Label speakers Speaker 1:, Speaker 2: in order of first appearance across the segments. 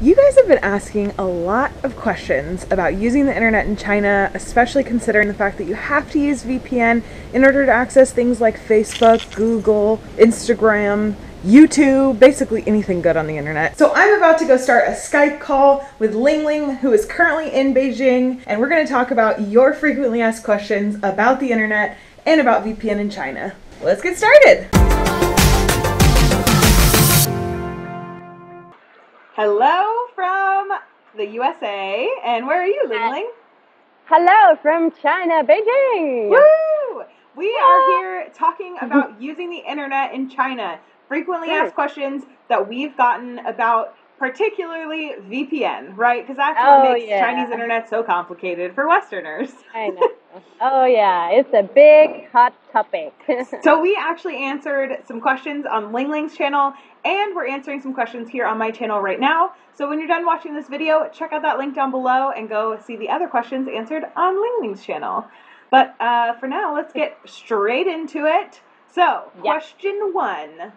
Speaker 1: You guys have been asking a lot of questions about using the internet in China, especially considering the fact that you have to use VPN in order to access things like Facebook, Google, Instagram, YouTube, basically anything good on the internet. So I'm about to go start a Skype call with Ling Ling, who is currently in Beijing, and we're going to talk about your frequently asked questions about the internet and about VPN in China. Let's get started! Hello from the USA, and where are you, Ling Ling?
Speaker 2: Hello from China, Beijing!
Speaker 1: Woo! We are here talking about using the internet in China. Frequently asked questions that we've gotten about particularly VPN, right? Because that's what makes Chinese internet so complicated for Westerners.
Speaker 2: I know. Oh yeah, it's a big, hot topic.
Speaker 1: So we actually answered some questions on Ling Ling's channel, and we're answering some questions here on my channel right now. So when you're done watching this video, check out that link down below and go see the other questions answered on Ling Ling's channel. But for now, let's get straight into it. So, question one.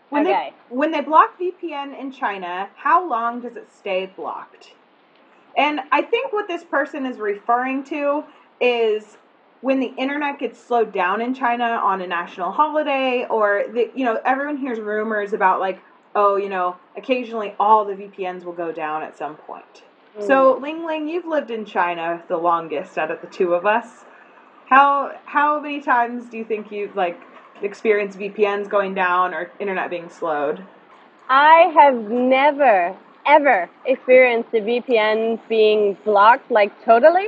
Speaker 1: When they block VPN in China, how long does it stay blocked? And I think what this person is referring to is when the internet gets slowed down in China on a national holiday, or everyone hears rumors about occasionally all the VPNs will go down at some point. So Ling Ling, you've lived in China the longest out of the two of us. How many times do you think you've experienced VPNs going down or internet being slowed?
Speaker 2: I have never, ever experienced the VPN being blocked, totally.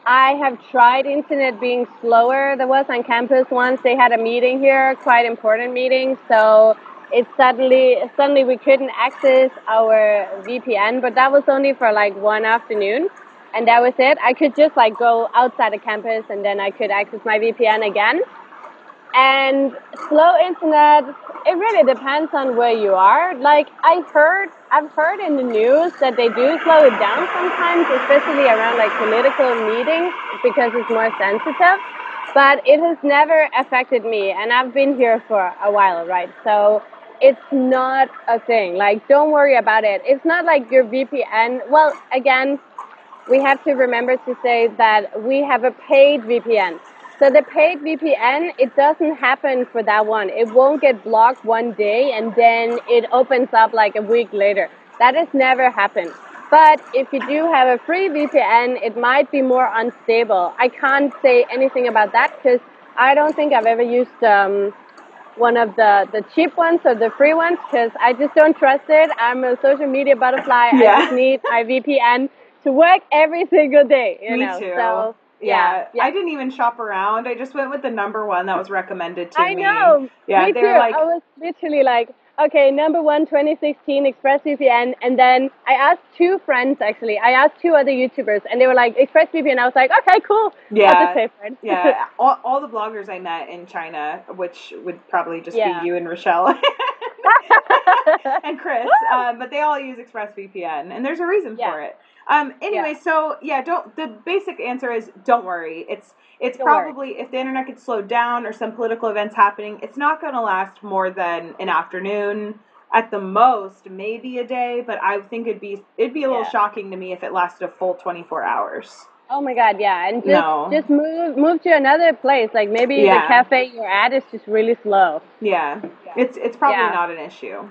Speaker 2: I have tried internet being slower. There was on campus once, they had a meeting here, quite important meeting, so it suddenly we couldn't access our VPN, but that was only for one afternoon, and that was it. I could just go outside the campus and then I could access my VPN again. And slow internet, it really depends on where you are. I've heard in the news that they do slow it down sometimes, especially around political meetings because it's more sensitive. But it has never affected me, and I've been here for a while, right? So it's not a thing. Don't worry about it. It's not like your VPN. Well, again, we have to remember to say that we have a paid VPN. So the paid VPN, it doesn't happen for that one. It won't get blocked one day and then it opens up a week later. That has never happened. But if you do have a free VPN, it might be more unstable. I can't say anything about that because I don't think I've ever used one of the cheap ones or the free ones because I just don't trust it. I'm a social media butterfly. Yeah. I just need my VPN to work every single day.
Speaker 1: Me too.
Speaker 2: So,
Speaker 1: yeah, I didn't even shop around. I just went with the number one that was recommended to me.
Speaker 2: I know.
Speaker 1: Yeah,
Speaker 2: me
Speaker 1: they
Speaker 2: too.
Speaker 1: were
Speaker 2: I was literally okay, number one, 2016, ExpressVPN. And then I asked two friends, actually. I asked two other YouTubers, and they were like, ExpressVPN. I was like, okay, cool.
Speaker 1: Yeah.
Speaker 2: I'll just pay for it.
Speaker 1: Yeah. All the bloggers I met in China, which would probably just be you and Rochelle and Chris, but they all use ExpressVPN, and there's a reason for it. Anyway, so the basic answer is don't worry. It's probably, if the internet gets slowed down or some political events happening, it's not going to last more than an afternoon, at the most, maybe a day, but I think it'd be a little shocking to me if it lasted a full 24 hours.
Speaker 2: Oh my God, yeah. And just move to another place. Maybe the cafe you're at is just really slow.
Speaker 1: Yeah. It's probably not an issue.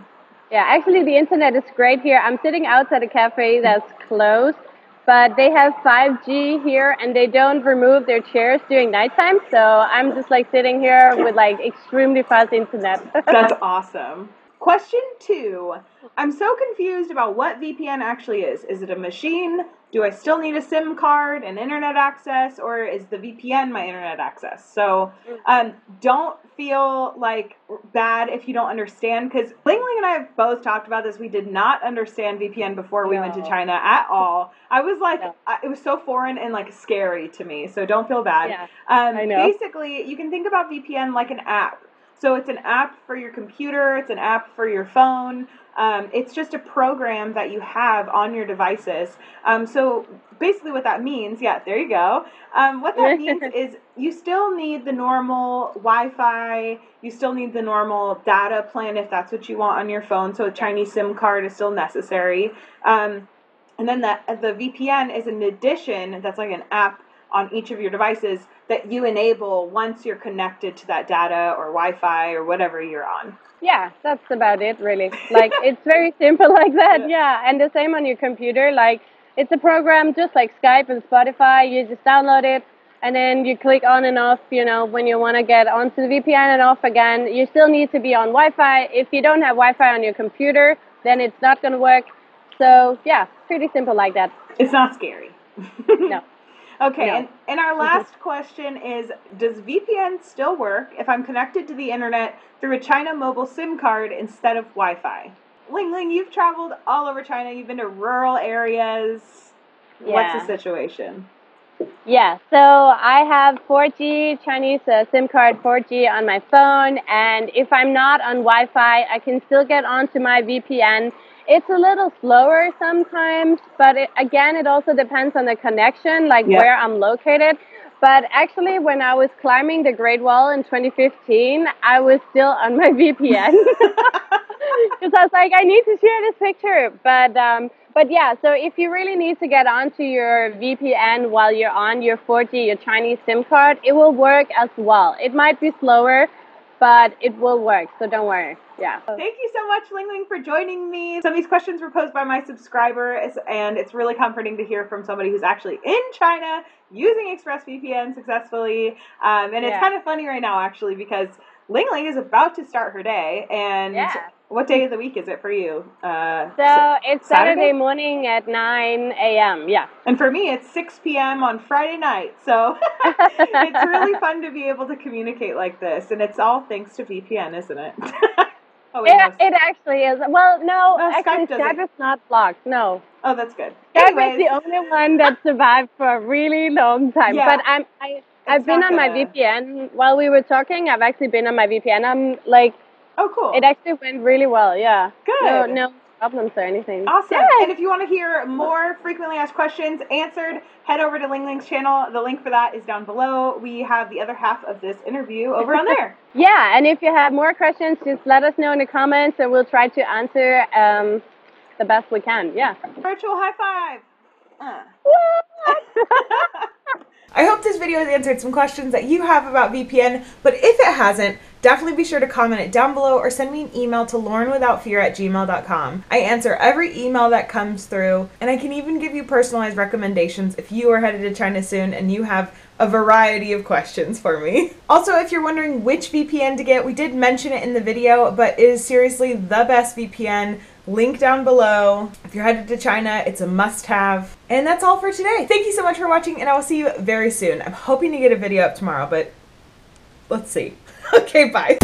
Speaker 2: Yeah, actually the internet is great here. I'm sitting outside a cafe that's closed, but they have 5G here and they don't remove their chairs during nighttime. So I'm just sitting here with extremely fast internet.
Speaker 1: That's awesome. Question 2. I'm so confused about what VPN actually is. Is it a machine? Do I still need a SIM card and internet access, or is the VPN my internet access? So don't feel bad if you don't understand, because Ling Ling and I have both talked about this. We did not understand VPN before we went to China at all. I was it was so foreign and scary to me, so don't feel bad.
Speaker 2: Yeah, I know.
Speaker 1: Basically, you can think about VPN like an app. So it's an app for your computer, it's an app for your phone. It's just a program that you have on your devices. So basically what that means, yeah, there you go. What that means is you still need the normal Wi-Fi, you still need the normal data plan if that's what you want on your phone, so a Chinese SIM card is still necessary. And then the VPN is an addition, that's like an app on each of your devices that you enable once you're connected to that data or Wi-Fi or whatever you're on.
Speaker 2: Yeah, that's about it, really. Like, it's very simple like that, yeah. And the same on your computer. Like, it's a program just like Skype and Spotify. You just download it, and then you click on and off, you know, when you want to get onto the VPN and off again. You still need to be on Wi-Fi. If you don't have Wi-Fi on your computer, then it's not going to work. So, yeah, pretty simple like that.
Speaker 1: It's not scary.
Speaker 2: No.
Speaker 1: Okay,
Speaker 2: No.
Speaker 1: and our last question is, does VPN still work if I'm connected to the internet through a China mobile SIM card instead of Wi-Fi? Ling Ling, you've traveled all over China. You've been to rural areas.
Speaker 2: Yeah.
Speaker 1: What's the situation?
Speaker 2: Yeah, so I have 4G, Chinese SIM card 4G on my phone, and if I'm not on Wi-Fi, I can still get onto my VPN. It's a little slower sometimes, but it also depends on the connection, like where I'm located. But actually, when I was climbing the Great Wall in 2015, I was still on my VPN. Because I was like, I need to share this picture. But yeah, so if you really need to get onto your VPN while you're on your 4G, your Chinese SIM card, it will work as well. It might be slower, but it will work, so don't worry. Yeah.
Speaker 1: Thank you so much, Ling Ling, for joining me. Some of these questions were posed by my subscribers, and it's really comforting to hear from somebody who's actually in China using ExpressVPN successfully. And it's kind of funny right now, actually, because Ling Ling is about to start her day, and what day of the week is it for you?
Speaker 2: So it's Saturday morning at 9 a.m., yeah.
Speaker 1: And for me, it's 6 p.m. on Friday night, so it's really fun to be able to communicate like this, and it's all thanks to VPN, isn't it? Oh, wait,
Speaker 2: it actually is. Well, no, actually, Skype is not blocked, no.
Speaker 1: Oh, that's good.
Speaker 2: Skype is the only one that survived for a really long time, but I've been on my VPN while we were talking. I've actually been on my VPN. I'm like,
Speaker 1: oh, cool.
Speaker 2: It actually went really well, yeah.
Speaker 1: Good.
Speaker 2: No problems or anything.
Speaker 1: Awesome.
Speaker 2: Yay.
Speaker 1: And if you want to hear more frequently asked questions answered, head over to Ling Ling's channel. The link for that is down below. We have the other half of this interview over on there.
Speaker 2: Yeah, and if you have more questions, just let us know in the comments, and we'll try to answer the best we can. Yeah.
Speaker 1: Virtual high five.
Speaker 2: What?
Speaker 1: I hope this video has answered some questions that you have about VPN, but if it hasn't, definitely be sure to comment it down below or send me an email to laurenwithoutfear@gmail.com. I answer every email that comes through, and I can even give you personalized recommendations if you are headed to China soon and you have a variety of questions for me. Also, if you're wondering which VPN to get, we did mention it in the video, but it is seriously the best VPN. Link down below. If you're headed to China, it's a must-have. And that's all for today. Thank you so much for watching, and I will see you very soon. I'm hoping to get a video up tomorrow, but let's see. Okay, bye.